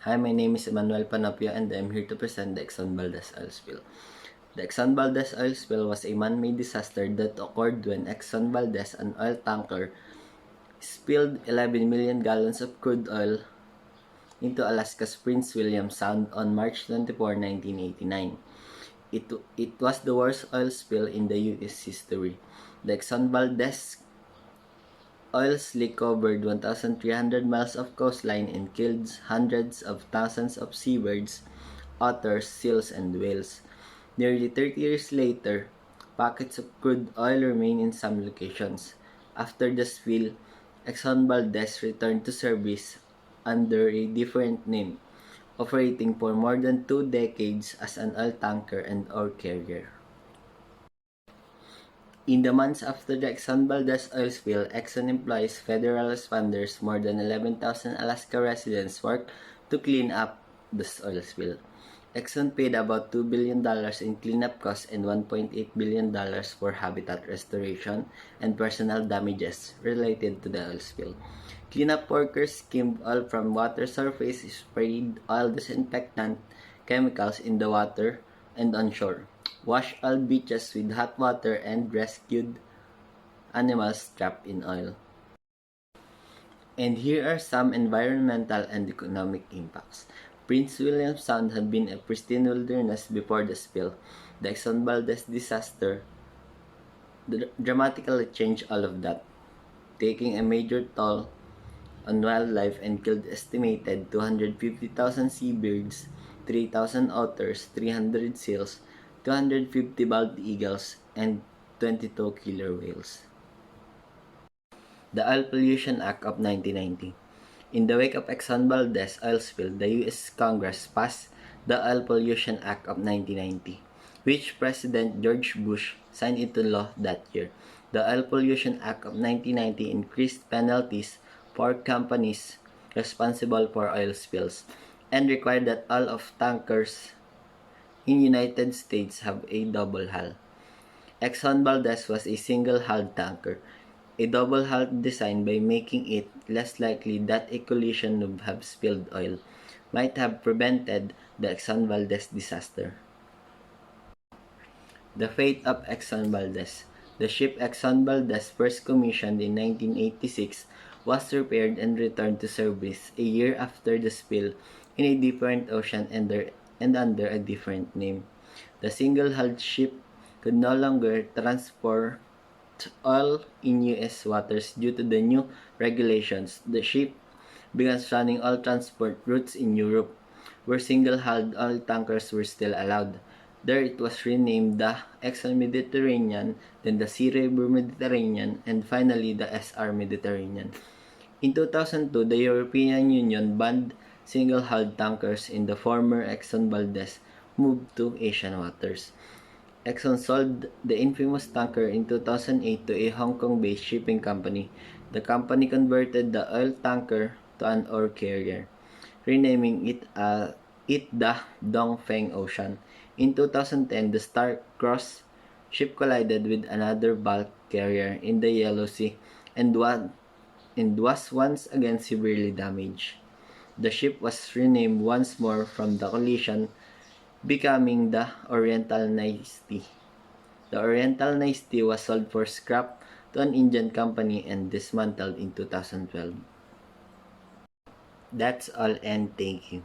Hi, my name is Emmanuel Panapio and I'm here to present the Exxon Valdez oil spill. The Exxon Valdez oil spill was a man-made disaster that occurred when Exxon Valdez, an oil tanker, spilled 11 million gallons of crude oil into Alaska's Prince William Sound on March 24, 1989. It was the worst oil spill in the U.S. history. The Exxon Valdez oil slick covered 1,300 miles of coastline and killed hundreds of thousands of seabirds, otters, seals, and whales. Nearly 30 years later, pockets of crude oil remain in some locations. After the spill, Exxon Valdez returned to service under a different name, operating for more than 2 decades as an oil tanker and ore carrier. In the months after the Exxon Valdez oil spill, Exxon employs federal responders. More than 11,000 Alaska residents worked to clean up the oil spill. Exxon paid about $2 billion in cleanup costs and $1.8 billion for habitat restoration and personal damages related to the oil spill. Cleanup workers skimmed oil from water surface, sprayed oil disinfectant chemicals in the water and on shore, washed oil beaches with hot water, and rescued animals trapped in oil. And here are some environmental and economic impacts. Prince William Sound had been a pristine wilderness before the spill. The Exxon Valdez disaster dramatically changed all of that, taking a major toll on wildlife and killed estimated 250,000 seabirds, 3,000 otters, 300 seals, 250 bald eagles, and 22 killer whales. The Oil Pollution Act of 1990. In the wake of Exxon Valdez oil spill, the U.S. Congress passed the Oil Pollution Act of 1990, which President George Bush signed into law that year. The Oil Pollution Act of 1990 increased penalties for companies responsible for oil spills and required that all of tankers in United States have a double hull. Exxon Valdez was a single-hulled tanker, a double-hulled design by making it less likely that a collision would have spilled oil might have prevented the Exxon Valdez disaster. The fate of Exxon Valdez. The ship Exxon Valdez, first commissioned in 1986, was repaired and returned to service a year after the spill in a different ocean and under a different name. The single-hulled ship could no longer transport oil in U.S. waters due to the new regulations. The ship began running all transport routes in Europe, where single-hulled oil tankers were still allowed. There it was renamed the Exxon Mediterranean, then the Sea River Mediterranean, and finally the SR Mediterranean. In 2002, the European Union banned single-hulled tankers in the former Exxon Valdez moved to Asian waters. Exxon sold the infamous tanker in 2008 to a Hong Kong-based shipping company. The company converted the oil tanker to an ore carrier, renaming it the Dongfeng Ocean. In 2010, the star-crossed ship collided with another bulk carrier in the Yellow Sea and was once again severely damaged. The ship was renamed once more from the collision, becoming the Oriental Nasty. The Oriental Nasty was sold for scrap to an Indian company and dismantled in 2012. That's all and thank you.